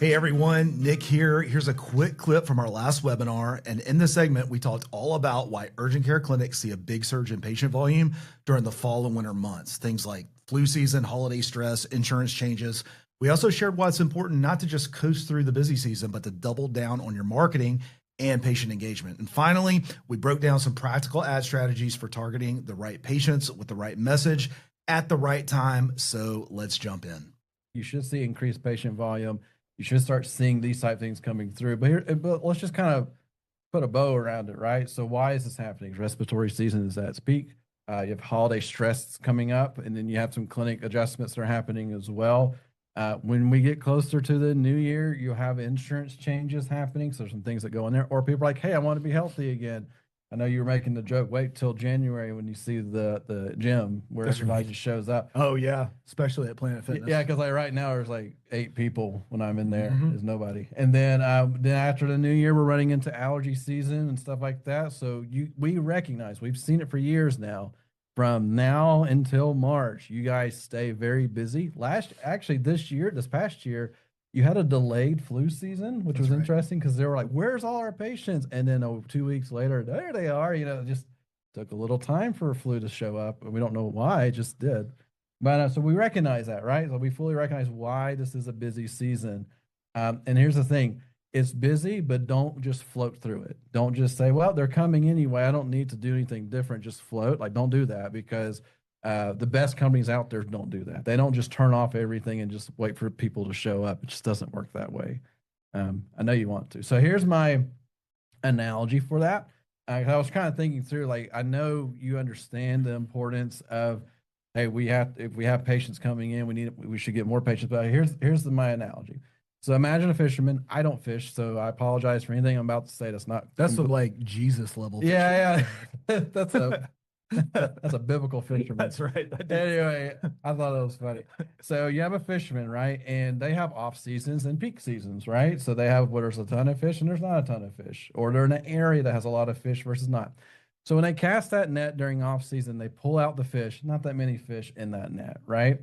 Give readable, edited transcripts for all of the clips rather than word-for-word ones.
Hey everyone, Nick here. Here's a quick clip from our last webinar. And in this segment, we talked all about why urgent care clinics see a big surge in patient volume during the fall and winter months. Things like flu season, holiday stress, insurance changes. We also shared why it's important not to just coast through the busy season, but to double down on your marketing and patient engagement. And finally, we broke down some practical ad strategies for targeting the right patients with the right message at the right time. So let's jump in. You should see increased patient volume. You should start seeing these type of things coming through. But let's just kind of put a bow around it, right? So why is this happening? Respiratory season is at its peak. You have holiday stress coming up, and then you have some clinic adjustments that are happening as well. When we get closer to the new year, you have insurance changes happening. So there's some things that go in there. Or people are like, hey, I want to be healthy again. I know you were making the joke, wait till January when you see the gym where everybody just shows up. Oh, yeah, especially at Planet Fitness. Yeah, because like right now there's like 8 people when I'm in there. There's nobody. And then after the new year, we're running into allergy season and stuff like that. So we recognize, we've seen it for years now. From now until March, you guys stay very busy. This past year, you had a delayed flu season, which was interesting because they were like, where's all our patients? And then 2 weeks later, there they are. It just took a little time for a flu to show up. And we don't know why, it just did. But so we recognize that, right? So we fully recognize why this is a busy season. And here's the thing. It's busy, but don't just float through it. Don't just say, well, they're coming anyway. I don't need to do anything different. Just float. Like, don't do that because the best companies out there don't do that. They don't just turn off everything and just wait for people to show up. It just doesn't work that way. I know you want to. So here's my analogy for that. I was kind of thinking through, like, I know you understand the importance of, hey, if we have patients coming in, we should get more patients. But here's my analogy. So imagine a fisherman. I don't fish, so I apologize for anything I'm about to say. That's like Jesus level. Yeah. That's a biblical fisherman. That's right. Anyway, I thought that was funny. So you have a fisherman, right? And they have off seasons and peak seasons, right? So they have where there's a ton of fish and there's not a ton of fish, or they're in an area that has a lot of fish versus not. So when they cast that net during off season, they pull out the fish, not that many fish in that net, right?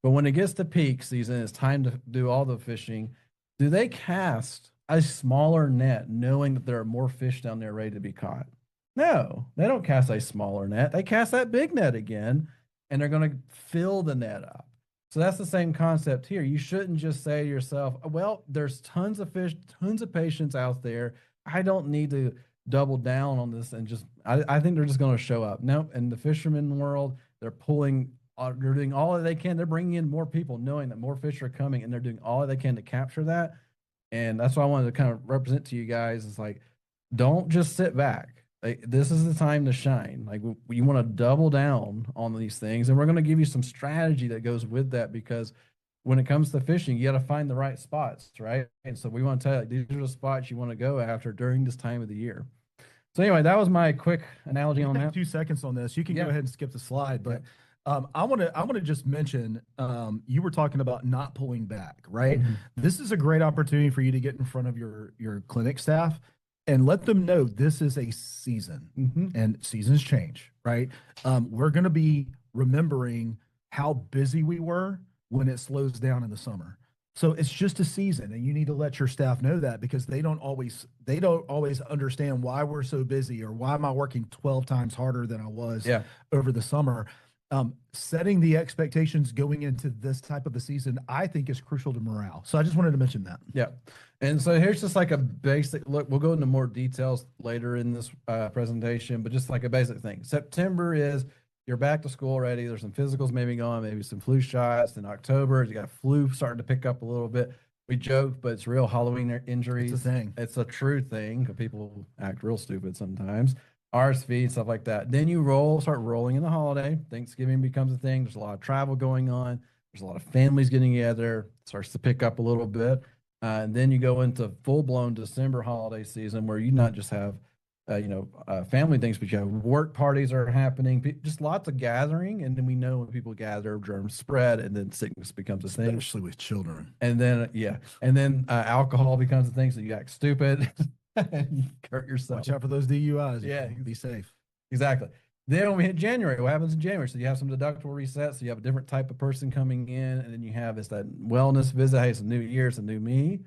But when it gets to peak season, it's time to do all the fishing. Do they cast a smaller net knowing that there are more fish down there ready to be caught? No, they don't cast a smaller net. They cast that big net again, and they're going to fill the net up. So that's the same concept here. You shouldn't just say to yourself, well, there's tons of fish, tons of patients out there. I don't need to double down on this and I think they're just going to show up. No, in the fisherman world, they're doing all that they can. They're bringing in more people knowing that more fish are coming, and they're doing all that they can to capture that. And that's what I wanted to kind of represent to you guys is like, don't just sit back. Like, this is the time to shine. Like, you want to double down on these things, and we're going to give you some strategy that goes with that, because when it comes to fishing, you got to find the right spots, right? And so we want to tell you, like, these are the spots you want to go after during this time of the year. So anyway, that was my quick analogy on that. 2 seconds on this. You can go ahead and skip the slide, but I want to just mention, you were talking about not pulling back, right? This is a great opportunity for you to get in front of your clinic staff and let them know this is a season, and seasons change, right? We're going to be remembering how busy we were when it slows down in the summer. So it's just a season, and you need to let your staff know that, because they don't always understand why we're so busy, or why am I working 12 times harder than I was over the summer. Setting the expectations going into this type of a season, I think, is crucial to morale. So I just wanted to mention that. Yeah. And so here's just like a basic look. We'll go into more details later in this presentation, but just like a basic thing. September is you're back to school already. There's some physicals maybe going, maybe some flu shots. In October, you got flu starting to pick up a little bit. We joke, but it's real. Halloween injuries. It's a thing. It's a true thing. People act real stupid sometimes. RSV, stuff like that. Then you start rolling in the holiday. Thanksgiving becomes a thing. There's a lot of travel going on. There's a lot of families getting together. It starts to pick up a little bit. And then you go into full-blown December holiday season, where you not just have, family things, but you have work parties are happening, just lots of gathering. And then we know when people gather, germs spread, and then sickness becomes a thing. Especially with children. And then, alcohol becomes a thing. So you act stupid and you hurt yourself. Watch out for those DUIs. Yeah. Be safe. Exactly. Then when we hit January, what happens in January? So you have some deductible resets. So you have a different type of person coming in, and then you have that wellness visit. Hey, it's a new year, it's a new me.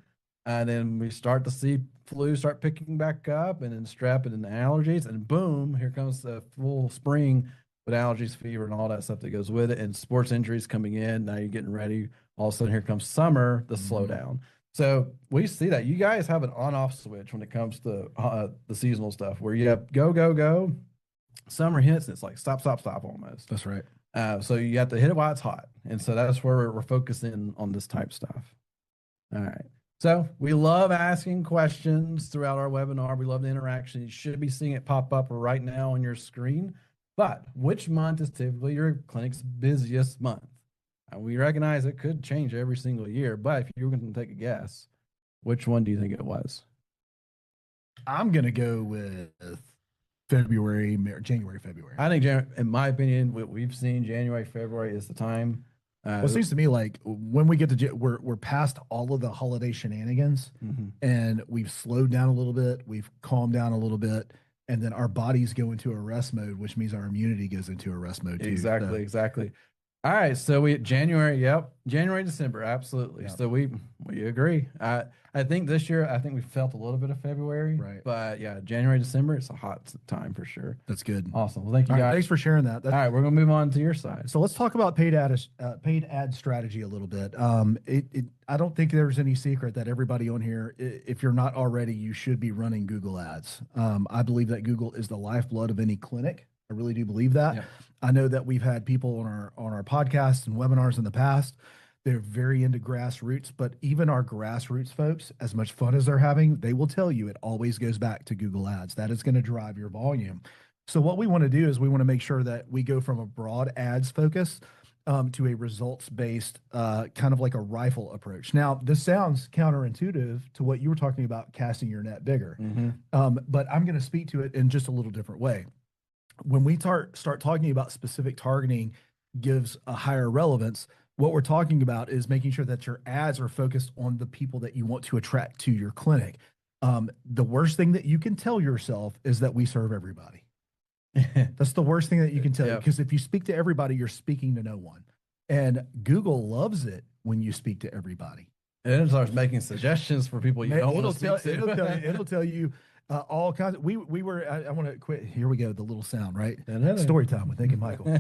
And then we start to see flu start picking back up, and then strep and then allergies, and boom, here comes the full spring with allergies, fever, and all that stuff that goes with it, and sports injuries coming in. Now you're getting ready. All of a sudden, here comes summer, the slowdown. So we see that you guys have an on-off switch when it comes to the seasonal stuff, where you have go, go, go. Summer hits, and it's like stop, stop, stop almost. That's right. So you have to hit it while it's hot, and so that's where we're focusing on this type stuff. All right. So we love asking questions throughout our webinar. We love the interaction. You should be seeing it pop up right now on your screen. But which month is typically your clinic's busiest month? And we recognize it could change every single year, but if you were going to take a guess, which one do you think it was? I'm going to go with January, February. I think, in my opinion, what we've seen, January, February is the time. Well, it seems to me like when we get to we're past all of the holiday shenanigans, and we've slowed down a little bit, we've calmed down a little bit, and then our bodies go into a rest mode, which means our immunity goes into a rest mode too. Exactly. All right, so January, January, December, absolutely. Yep. So we agree. I think this year, we felt a little bit of February, right? But yeah, January, December, it's a hot time for sure. That's good. Awesome. Well, thank you guys. Right, thanks for sharing that. All right, we're gonna move on to your side. So let's talk about paid ad strategy a little bit. I don't think there's any secret that everybody on here, if you're not already, you should be running Google ads. I believe that Google is the lifeblood of any clinic. I really do believe that. Yeah. I know that we've had people on our podcasts and webinars in the past. They're very into grassroots, but even our grassroots folks, as much fun as they're having, they will tell you it always goes back to Google ads. That is going to drive your volume. So what we want to do is we want to make sure that we go from a broad ads focus to a results-based kind of like a rifle approach. Now, this sounds counterintuitive to what you were talking about, casting your net bigger, but I'm going to speak to it in just a little different way. When we start talking about specific targeting gives a higher relevance, what we're talking about is making sure that your ads are focused on the people that you want to attract to your clinic. The worst thing that you can tell yourself is that we serve everybody. That's the worst thing that you can tell you, because if you speak to everybody, you're speaking to no one. And Google loves it when you speak to everybody. And it starts making suggestions for people you don't want to speak to. It'll tell you all kinds of, we were, I want to quit. Here we go. The little sound, right? Story time with Nick and Michael.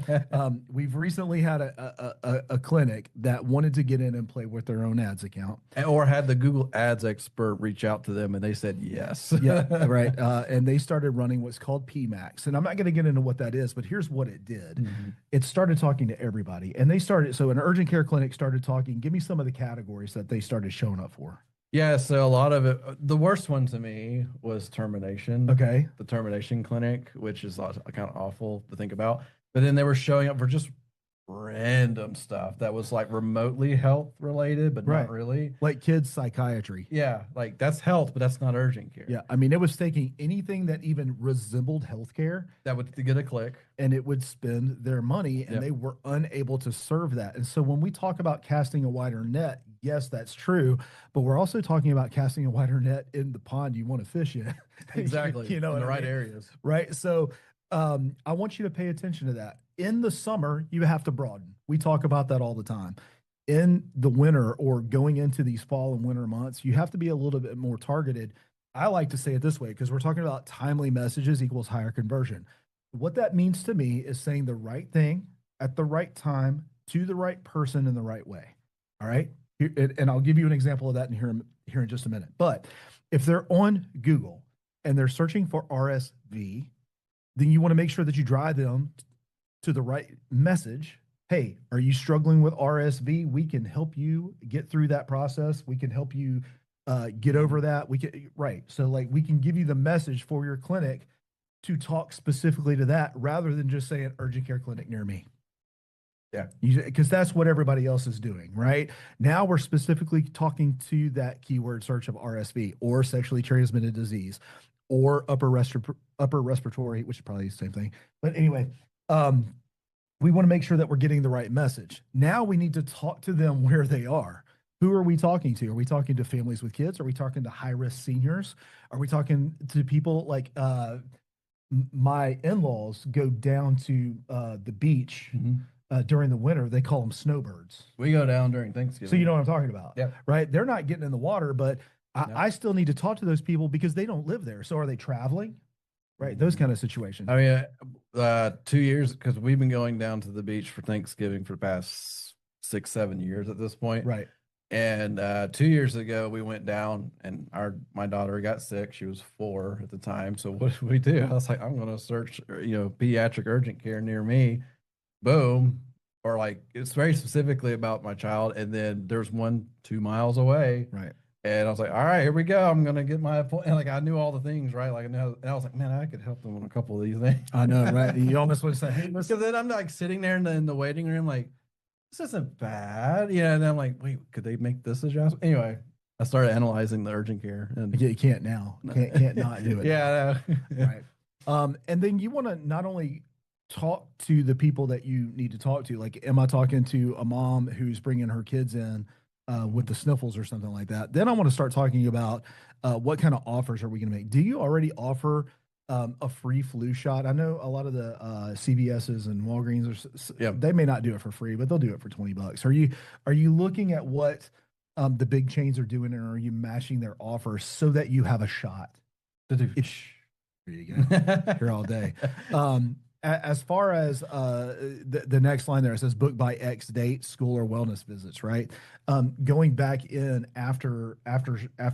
We've recently had a clinic that wanted to get in and play with their own ads account. Or had the Google ads expert reach out to them and they said, yes. Yeah, right. And they started running what's called PMAX. And I'm not going to get into what that is, but here's what it did. It started talking to everybody. And so an urgent care clinic started talking. Give me some of the categories that they started showing up for. Yeah, so a lot of it, the worst one to me was termination. Okay. The termination clinic, which is kind of awful to think about. But then they were showing up for just random stuff that was like remotely health related, but not really. Like kids psychiatry. Yeah, like that's health, but that's not urgent care. Yeah, I mean, it was taking anything that even resembled healthcare. That would get a click. And it would spend their money, and they were unable to serve that. And so when we talk about casting a wider net, yes, that's true. But we're also talking about casting a wider net in the pond you want to fish in. Exactly. You know, in the right areas. Right. So I want you to pay attention to that. In the summer, you have to broaden. We talk about that all the time. In the winter or going into these fall and winter months, you have to be a little bit more targeted. I like to say it this way because we're talking about timely messages equals higher conversion. What that means to me is saying the right thing at the right time to the right person in the right way. All right. And I'll give you an example of that here in just a minute. But if they're on Google and they're searching for RSV, then you want to make sure that you drive them to the right message. Hey, are you struggling with RSV? We can help you get through that process. We can help you get over that. So like we can give you the message for your clinic to talk specifically to that rather than just saying urgent care clinic near me. Yeah, because that's what everybody else is doing, right? Now we're specifically talking to that keyword search of RSV or sexually transmitted disease or upper respiratory, which is probably the same thing. But anyway, we want to make sure that we're getting the right message. Now we need to talk to them where they are. Who are we talking to? Are we talking to families with kids? Are we talking to high-risk seniors? Are we talking to people like my in-laws go down to the beach during the winter. They call them snowbirds. We go down during So Thanksgiving. you know what I'm talking about, Yep. right? They're not getting in the water, but Yep. I still need to talk to those people because they don't live there. So are they traveling? Right, those kind of situations. I mean, 2 years, because we've been going down to the beach for Thanksgiving for the past 6, 7 years at this point. Right. And 2 years ago, we went down, and my daughter got sick. She was 4 at the time. So what did we do? I was like, I'm going to search, pediatric urgent care near me. Boom. Or like, it's very specifically about my child. And then there's one 2 miles away. Right. And I was like, all right, here we go. I'm going to get my appointment. And like, I knew all the things, right? Like, and I was like, man, I could help them on a couple of these things. I know, right? You almost want to say, hey, because then I'm like sitting there in the waiting room, like, this isn't bad. Yeah. And I'm like, wait, could they make this adjustment? Anyway, I started analyzing the urgent care. And you can't now. Can't not do it. Yeah. Right. And then you want to not only talk to the people that you need to talk to, like, am I talking to a mom who's bringing her kids in with the sniffles or something like that? Then I want to start talking about what kind of offers are we going to make? Do you already offer a free flu shot? I know a lot of the CVS's and Walgreens they may not do it for free, but they'll do it for $20. Are you looking at what the big chains are doing, and are you matching their offers so that you have a shot? There you go. Here all day. As far as the next line there, it says book by X date, school or wellness visits, right? Going back in after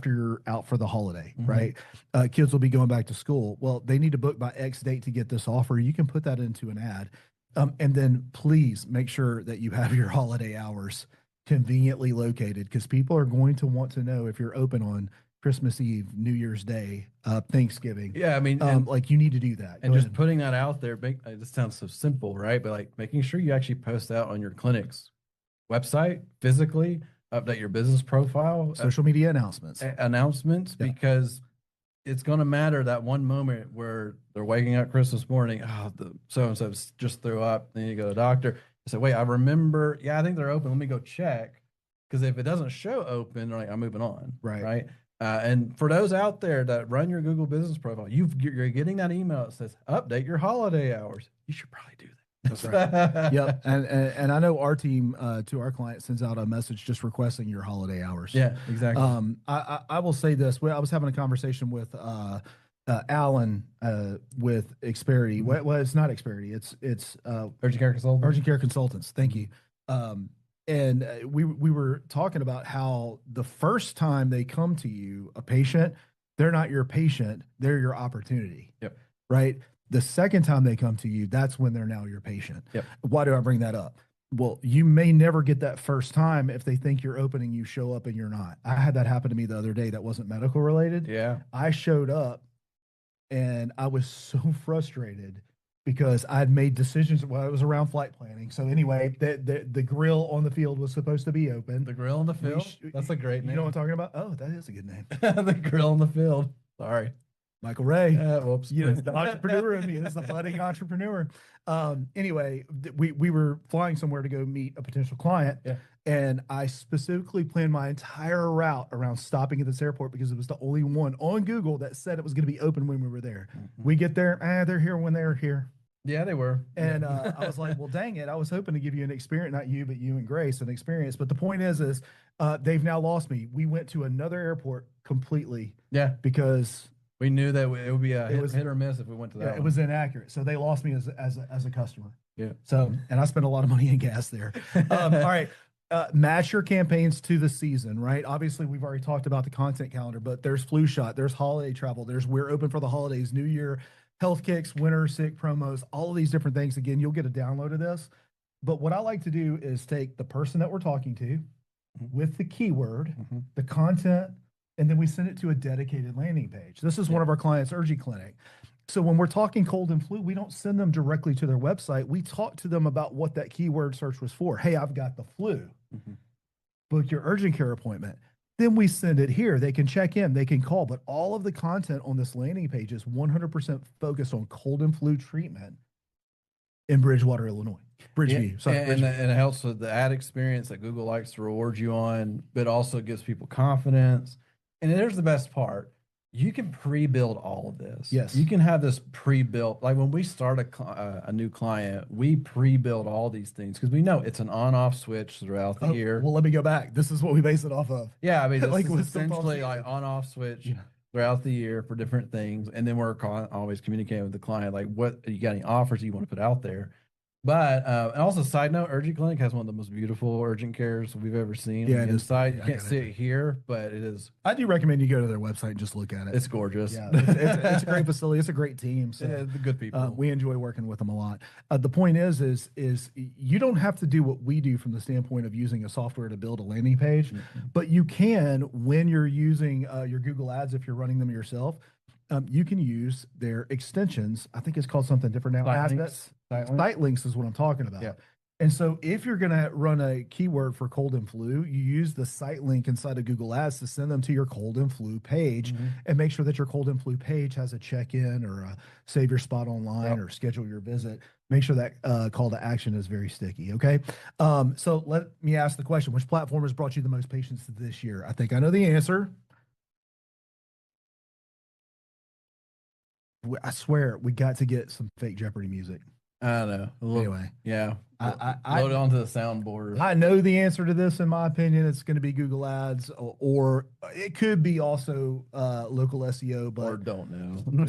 you're out for the holiday, right? Kids will be going back to school. Well, they need to book by X date to get this offer. You can put that into an ad. And then please make sure that you have your holiday hours conveniently located, because people are going to want to know if you're open on Christmas Eve, New Year's Day, Thanksgiving. Yeah, I mean, like, you need to do that. And just putting that out there, this sounds so simple, right? But like making sure you actually post out on your clinic's website, physically, update your business profile, social media announcements, because it's going to matter that one moment where they're waking up Christmas morning. Oh, the so-and-so just threw up. Then you go to the doctor. I say, wait, I remember. Yeah, I think they're open. Let me go check. Because if it doesn't show open, they're like, I'm moving on. Right. And for those out there that run your Google business profile, you're getting that email that says update your holiday hours. You should probably do that. That's right. Yep. And I know our team to our client sends out a message just requesting your holiday hours. Yeah, exactly. I will say this. I was having a conversation with Alan with Xperity. Well, it's not Xperity. It's Urgent Care Consultants. Urgent Care Consultants. Thank you. And we were talking about how the first time they come to you, a patient, they're not your patient, they're your opportunity. Yep. Right? The second time they come to you, that's when they're now your patient. Yep. Why do I bring that up? Well, you may never get that first time if they think you're opening, you show up and you're not. I had that happen to me the other day that wasn't medical related. Yeah. I showed up and I was so frustrated because I had made decisions. Well, it was around flight planning. So anyway, the grill on the field was supposed to be open. The grill on the field? That's a great name. You know what I'm talking about? Oh, that is a good name. The grill on the field. Sorry. Michael Ray. Whoops. You know, the entrepreneur in me. This is a budding entrepreneur. Anyway, we were flying somewhere to go meet a potential client. Yeah. And I specifically planned my entire route around stopping at this airport because it was the only one on Google that said it was going to be open when we were there. We get there, they're here when they're here. Yeah, they were. And I was like, well, dang it. I was hoping to give you an experience, not you, but you and Grace, an experience. But the point is they've now lost me. We went to another airport completely. Yeah. Because we knew that it would be a hit or miss if we went to that. Yeah, it was inaccurate. So they lost me as a customer. Yeah. So, and I spent a lot of money in gas there. All right. Match your campaigns to the season, right? Obviously, we've already talked about the content calendar, but there's flu shot, there's holiday travel, there's we're open for the holidays, New Year, health kicks, winter sick promos, all of these different things. Again, you'll get a download of this. But what I like to do is take the person that we're talking to with the keyword, the content, and then we send it to a dedicated landing page. This is one of our clients, Urgy Clinic. So when we're talking cold and flu, we don't send them directly to their website. We talk to them about what that keyword search was for. Hey, I've got the flu. Book your urgent care appointment. Then we send it here. They can check in, they can call, but all of the content on this landing page is 100% focused on cold and flu treatment in Bridgewater, Illinois. Bridgeview. Sorry, and it helps with the ad experience that Google likes to reward you on, but also gives people confidence. And here's the best part. You can pre-build all of this. Yes. You can have this pre-built. Like when we start a new client, we pre-build all these things because we know it's an on-off switch throughout the year. Well, let me go back. This is what we base it off of. Yeah, I mean, this Like is with essentially like on-off switch throughout the year for different things, and then we're always communicating with the client, like, what you got any offers you want to put out there. But and also, side note, Urgent Clinic has one of the most beautiful urgent cares we've ever seen. Yeah, inside you can't see it here, but it is. I do recommend you go to their website and just look at it. It's gorgeous. Yeah, it's a great facility. It's a great team. So the good people. We enjoy working with them a lot. The point is you don't have to do what we do from the standpoint of using a software to build a landing page, but you can when you're using your Google Ads, if you're running them yourself. You can use their extensions. I think it's called something different now. Site links is what I'm talking about. Yeah. And so if you're going to run a keyword for cold and flu, you use the site link inside of Google Ads to send them to your cold and flu page and make sure that your cold and flu page has a check-in or a save your spot online or schedule your visit. Make sure that call to action is very sticky. Okay. So let me ask the question, which platform has brought you the most patients this year? I think I know the answer. I swear we got to get some fake Jeopardy music. I don't know. Anyway, yeah. I load it onto the soundboard. I know the answer to this. In my opinion, it's going to be Google Ads, or it could be also local SEO. But or don't know.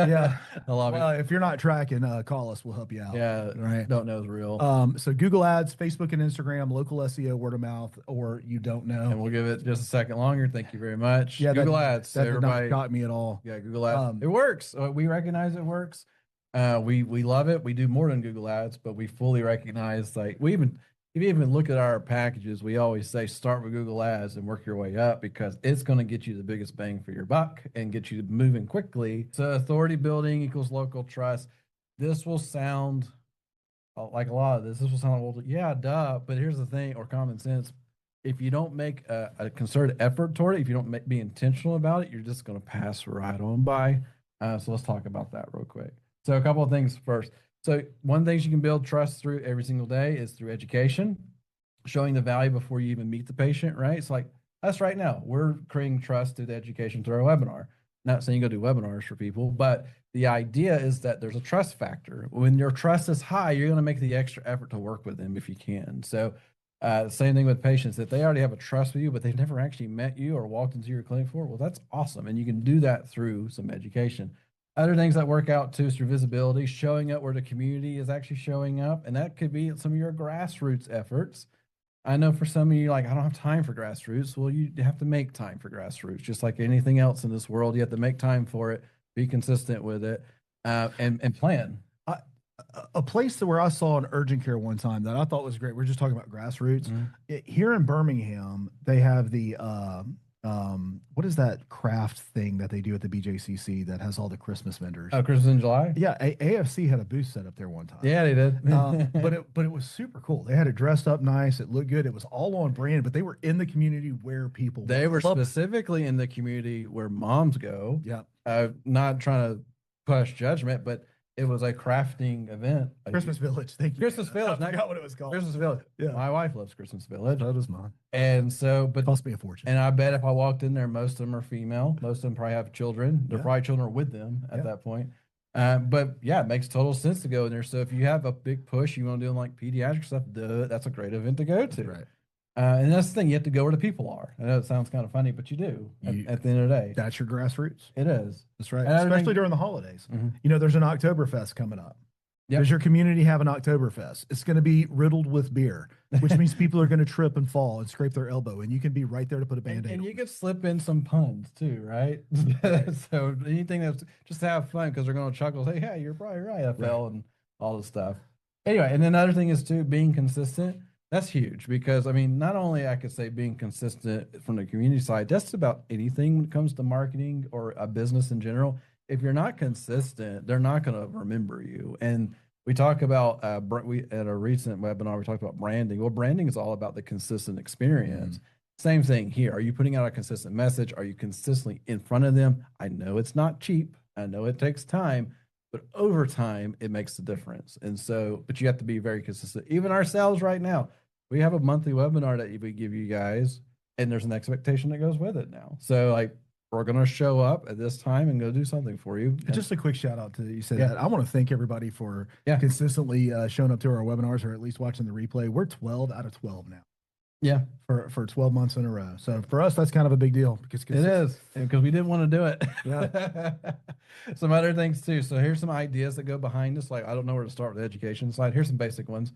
Yeah, well, if you're not tracking, call us. We'll help you out. Yeah, right. Don't know is real. So Google Ads, Facebook and Instagram, local SEO, word of mouth, or you don't know. And we'll give it just a second longer. Thank you very much. Yeah, Google Ads. That did not shock me at all. Yeah, Google Ads. It works. We recognize it works. We love it. We do more than Google Ads, but we fully recognize, like, if you even look at our packages, we always say start with Google Ads and work your way up because it's going to get you the biggest bang for your buck and get you moving quickly. So authority building equals local trust. This will sound like a lot of this. This will sound like, well, yeah, duh. But here's the thing, or common sense. If you don't make a concerted effort toward it, if you don't be intentional about it, you're just going to pass right on by. So let's talk about that real quick. So a couple of things first. So one of the things you can build trust through every single day is through education, showing the value before you even meet the patient, right? It's like us right now. We're creating trust through the education through our webinar. Not saying you go do webinars for people, but the idea is that there's a trust factor. When your trust is high, you're going to make the extra effort to work with them if you can. So same thing with patients. If they already have a trust with you, but they've never actually met you or walked into your clinic before, well, that's awesome. And you can do that through some education. Other things that work out too is through visibility, showing up where the community is actually showing up. And that could be some of your grassroots efforts. I know for some of you, like, I don't have time for grassroots. Well, you have to make time for grassroots, just like anything else in this world. You have to make time for it, be consistent with it, and plan. A place where I saw an urgent care one time that I thought was great. We're just talking about grassroots. Here in Birmingham, they have the what is that craft thing that they do at the BJCC that has all the Christmas vendors? Oh, Christmas in July? Yeah, AFC had a booth set up there one time. Yeah, they did. but it was super cool. They had it dressed up nice. It looked good. It was all on brand, but they were in the community where people were specifically in the community where moms go. Yeah. Not trying to push judgment, but it was a crafting event. Christmas Village. Thank you. Christmas Village. I forgot what it was called. Christmas Village. Yeah. My wife loves Christmas Village. So does mine. And so, but it cost me a fortune. And I bet if I walked in there, most of them are female. Most of them probably have children. They're probably children are with them at that point. But yeah, it makes total sense to go in there. So if you have a big push, you want to do like pediatric stuff, that's a great event to go to. Right. And that's the thing, you have to go where the people are. I know it sounds kind of funny, but you do at the end of the day. That's your grassroots. It is. That's right. Especially during the holidays. You know, there's an Oktoberfest coming up. Yep. Does your community have an Oktoberfest? It's going to be riddled with beer, which means people are going to trip and fall and scrape their elbow, and you can be right there to put a Band-Aid and on. you could slip in some puns too, right? So anything that's just to have fun because they're going to chuckle, say, yeah, you're probably right, I fell, and all this stuff. Anyway, and then the other thing is too, being consistent. That's huge because, I mean, not only I could say being consistent from the community side, that's about anything when it comes to marketing or a business in general. If you're not consistent, they're not going to remember you. And we talk about, we at a recent webinar, we talked about branding. Well, branding is all about the consistent experience. Same thing here. Are you putting out a consistent message? Are you consistently in front of them? I know it's not cheap. I know it takes time, but over time, it makes a difference. And so, but you have to be very consistent. Even ourselves right now, we have a monthly webinar that we give you guys, and there's an expectation that goes with it now. So like, we're going to show up at this time and go do something for you. And Just a quick shout out to you said Yeah. that. I want to thank everybody for Yeah. consistently showing up to our webinars or at least watching the replay. We're 12 out of 12 now yeah, for 12 months in a row. So for us, that's kind of a big deal because it is, because we didn't want to do it. Yeah. Some other things too. So here's some ideas that go behind this. Like, I don't know where to start with the education slide. Here's some basic ones.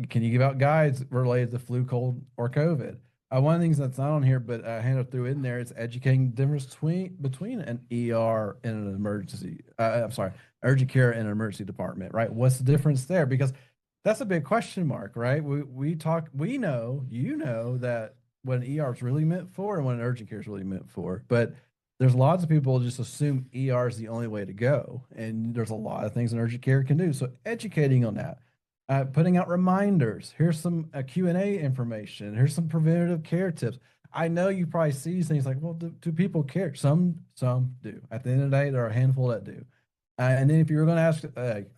Can you give out guides related to flu, cold, or COVID? One of the things that's not on here, but Hannah threw in there, is educating the difference between an ER and an emergency. Urgent care and an emergency department, right? What's the difference there? Because that's a big question mark, right? We know, that what an ER is really meant for and what an urgent care is really meant for, but there's lots of people who just assume ER is the only way to go, and there's a lot of things an urgent care can do. So educating on that. Putting out reminders. Here's some Q&A information. Here's some preventative care tips. I know you probably see these things like, well, do people care? Some do. At the end of the day, there are a handful that do. And then if you're going to ask,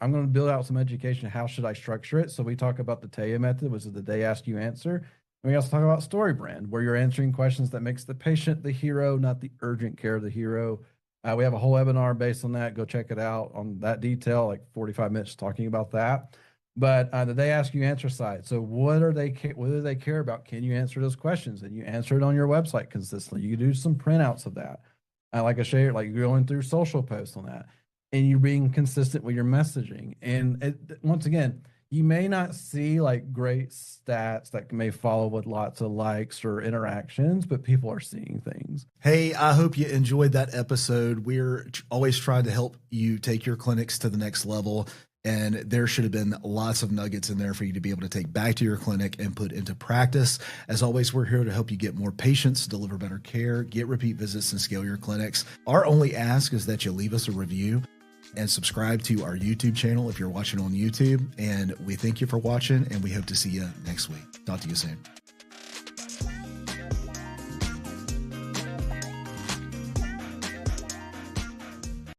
I'm going to build out some education. How should I structure it? So we talk about the TEA method, which is the they ask you answer. And we also talk about story brand, where you're answering questions that makes the patient the hero, not the urgent care the hero. We have a whole webinar based on that. Go check it out on that detail, like 45 minutes talking about that. But the they ask you answer side. So what do they care about? Can you answer those questions? And you answer it on your website consistently. You can do some printouts of that. Like I shared, like you're going through social posts on that, and you're being consistent with your messaging. And once again, you may not see like great stats that may follow with lots of likes or interactions, but people are seeing things. Hey, I hope you enjoyed that episode. We're always trying to help you take your clinics to the next level. And there should have been lots of nuggets in there for you to be able to take back to your clinic and put into practice. As always, we're here to help you get more patients, deliver better care, get repeat visits, and scale your clinics. Our only ask is that you leave us a review and subscribe to our YouTube channel if you're watching on YouTube. And we thank you for watching, and we hope to see you next week. Talk to you soon.